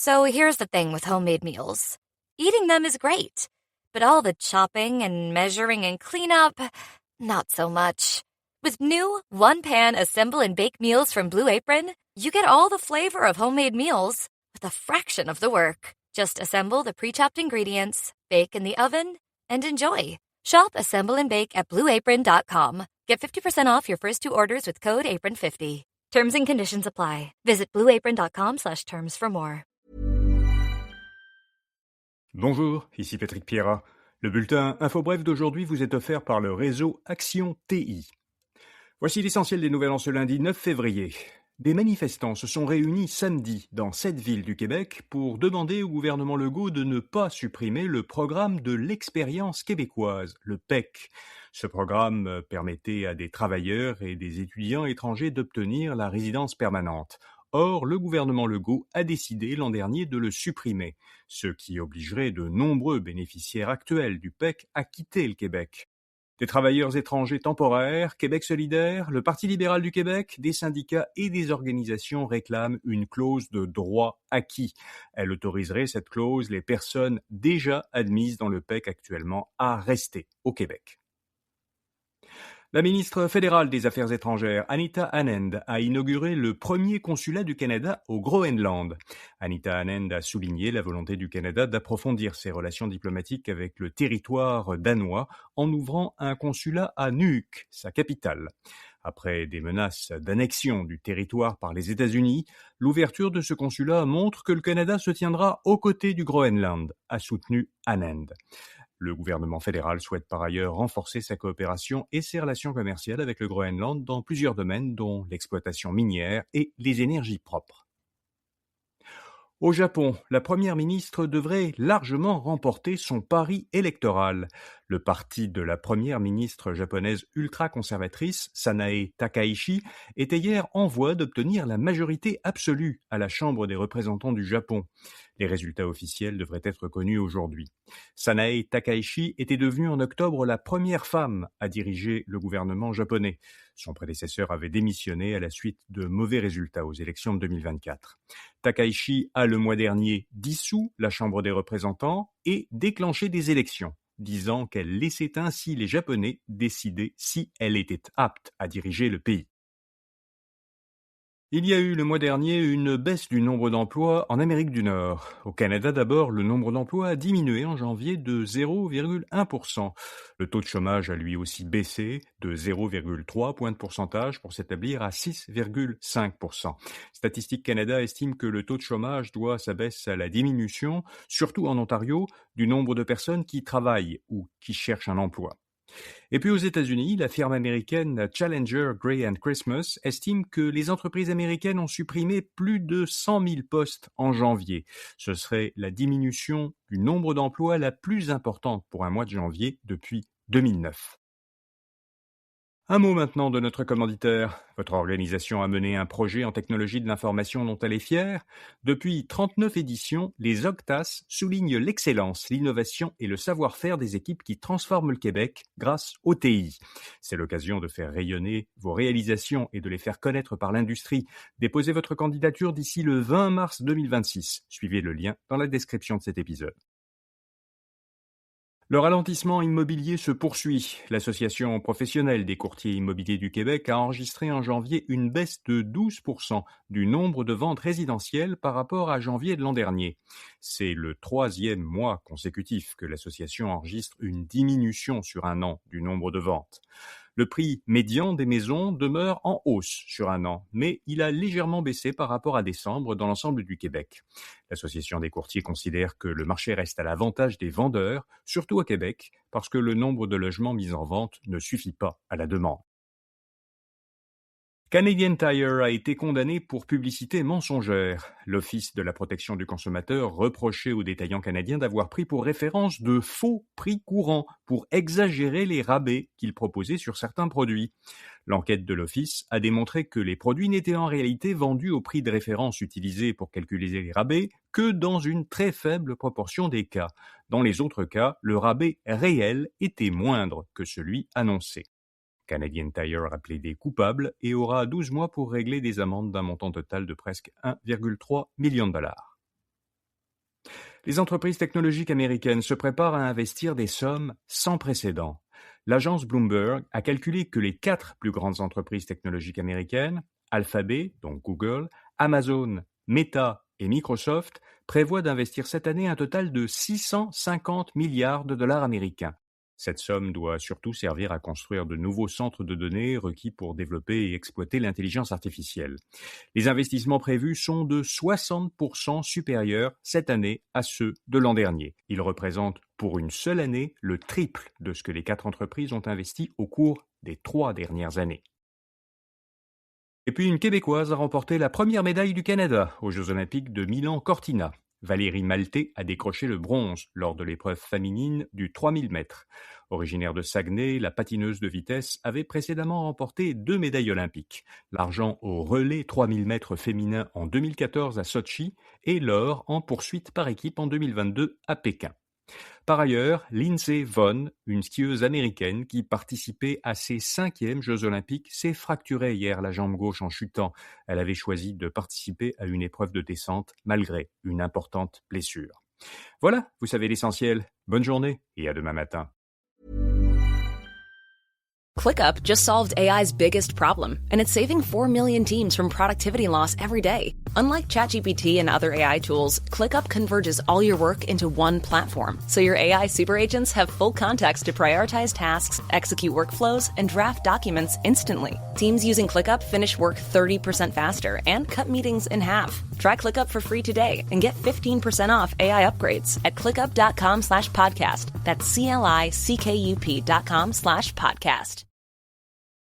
So here's the thing with homemade meals. Eating them is great, but all the chopping and measuring and cleanup, not so much. With new one-pan assemble and bake meals from Blue Apron, you get all the flavor of homemade meals with a fraction of the work. Just assemble the pre-chopped ingredients, bake in the oven, and enjoy. Shop Assemble and Bake at BlueApron.com. Get 50% off your first two orders with code APRON50. Terms and conditions apply. Visit BlueApron.com/terms for more. Bonjour, ici Patrick Pierrat. Le bulletin InfoBref d'aujourd'hui vous est offert par le réseau Action TI. Voici l'essentiel des nouvelles en ce lundi 9 février. Des manifestants se sont réunis samedi dans 7 villes du Québec pour demander au gouvernement Legault de ne pas supprimer le programme de l'expérience québécoise, le PEQ. Ce programme permettait à des travailleurs et des étudiants étrangers d'obtenir la résidence permanente. Or, le gouvernement Legault a décidé l'an dernier de le supprimer, ce qui obligerait de nombreux bénéficiaires actuels du PEQ à quitter le Québec. Des travailleurs étrangers temporaires, Québec solidaire, le Parti libéral du Québec, des syndicats et des organisations réclament une clause de droit acquis. Elle autoriserait, cette clause, les personnes déjà admises dans le PEQ actuellement à rester au Québec. La ministre fédérale des Affaires étrangères, Anita Anand, a inauguré le premier consulat du Canada au Groenland. Anita Anand a souligné la volonté du Canada d'approfondir ses relations diplomatiques avec le territoire danois en ouvrant un consulat à Nuuk, sa capitale. Après des menaces d'annexion du territoire par les États-Unis, l'ouverture de ce consulat montre que le Canada se tiendra aux côtés du Groenland, a soutenu Anand. Le gouvernement fédéral souhaite par ailleurs renforcer sa coopération et ses relations commerciales avec le Groenland dans plusieurs domaines, dont l'exploitation minière et les énergies propres. Au Japon, la première ministre devrait largement remporter son pari électoral. Le parti de la première ministre japonaise ultra-conservatrice, Sanae Takaichi, était hier en voie d'obtenir la majorité absolue à la Chambre des représentants du Japon. Les résultats officiels devraient être connus aujourd'hui. Sanae Takaichi était devenue en octobre la première femme à diriger le gouvernement japonais. Son prédécesseur avait démissionné à la suite de mauvais résultats aux élections de 2024. Takaichi a le mois dernier dissous la Chambre des représentants et déclenché des élections, disant qu'elle laissait ainsi les Japonais décider si elle était apte à diriger le pays. Il y a eu le mois dernier une baisse du nombre d'emplois en Amérique du Nord. Au Canada d'abord, le nombre d'emplois a diminué en janvier de 0,1%. Le taux de chômage a lui aussi baissé de 0,3 points de pourcentage pour s'établir à 6,5%. Statistique Canada estime que le taux de chômage doit sa baisse à la diminution, surtout en Ontario, du nombre de personnes qui travaillent ou qui cherchent un emploi. Et puis aux États-Unis, la firme américaine Challenger Gray & Christmas estime que les entreprises américaines ont supprimé plus de 100 000 postes en janvier. Ce serait la diminution du nombre d'emplois la plus importante pour un mois de janvier depuis 2009. Un mot maintenant de notre commanditaire. Votre organisation a mené un projet en technologie de l'information dont elle est fière. Depuis 39 éditions, les Octas soulignent l'excellence, l'innovation et le savoir-faire des équipes qui transforment le Québec grâce au TI. C'est l'occasion de faire rayonner vos réalisations et de les faire connaître par l'industrie. Déposez votre candidature d'ici le 20 mars 2026. Suivez le lien dans la description de cet épisode. Le ralentissement immobilier se poursuit. L'Association professionnelle des courtiers immobiliers du Québec a enregistré en janvier une baisse de 12% du nombre de ventes résidentielles par rapport à janvier de l'an dernier. C'est le 3e mois consécutif que l'association enregistre une diminution sur un an du nombre de ventes. Le prix médian des maisons demeure en hausse sur un an, mais il a légèrement baissé par rapport à décembre dans l'ensemble du Québec. L'Association des courtiers considère que le marché reste à l'avantage des vendeurs, surtout à Québec, parce que le nombre de logements mis en vente ne suffit pas à la demande. Canadian Tire a été condamné pour publicité mensongère. L'Office de la protection du consommateur reprochait aux détaillants canadiens d'avoir pris pour référence de faux prix courants pour exagérer les rabais qu'ils proposaient sur certains produits. L'enquête de l'Office a démontré que les produits n'étaient en réalité vendus au prix de référence utilisé pour calculer les rabais que dans une très faible proportion des cas. Dans les autres cas, le rabais réel était moindre que celui annoncé. Canadian Tire a plaidé coupable et aura 12 mois pour régler des amendes d'un montant total de presque 1,3 million de dollars. Les entreprises technologiques américaines se préparent à investir des sommes sans précédent. L'agence Bloomberg a calculé que les 4 plus grandes entreprises technologiques américaines, Alphabet, donc Google, Amazon, Meta et Microsoft, prévoient d'investir cette année un total de 650 milliards de dollars américains. Cette somme doit surtout servir à construire de nouveaux centres de données requis pour développer et exploiter l'intelligence artificielle. Les investissements prévus sont de 60% supérieurs cette année à ceux de l'an dernier. Ils représentent pour une seule année le triple de ce que les 4 entreprises ont investi au cours des 3 dernières années. Et puis une Québécoise a remporté la première médaille du Canada aux Jeux Olympiques de Milan-Cortina. Valérie Maltais a décroché le bronze lors de l'épreuve féminine du 3000 mètres. Originaire de Saguenay, la patineuse de vitesse avait précédemment remporté 2 médailles olympiques. L'argent au relais 3000 mètres féminin en 2014 à Sotchi et l'or en poursuite par équipe en 2022 à Pékin. Par ailleurs, Lindsey Vonn, une skieuse américaine qui participait à ses 5e Jeux Olympiques, s'est fracturé hier la jambe gauche en chutant. Elle avait choisi de participer à une épreuve de descente malgré une importante blessure. Voilà, vous savez l'essentiel. Bonne journée et à demain matin. ClickUp just solved AI's biggest problem, and it's saving 4 million teams from productivity loss every day. Unlike ChatGPT and other AI tools, ClickUp converges all your work into one platform, so your AI super agents have full context to prioritize tasks, execute workflows, and draft documents instantly. Teams using ClickUp finish work 30% faster and cut meetings in half. Try ClickUp for free today and get 15% off AI upgrades at clickup.com/podcast. That's CLICKUP.com/podcast.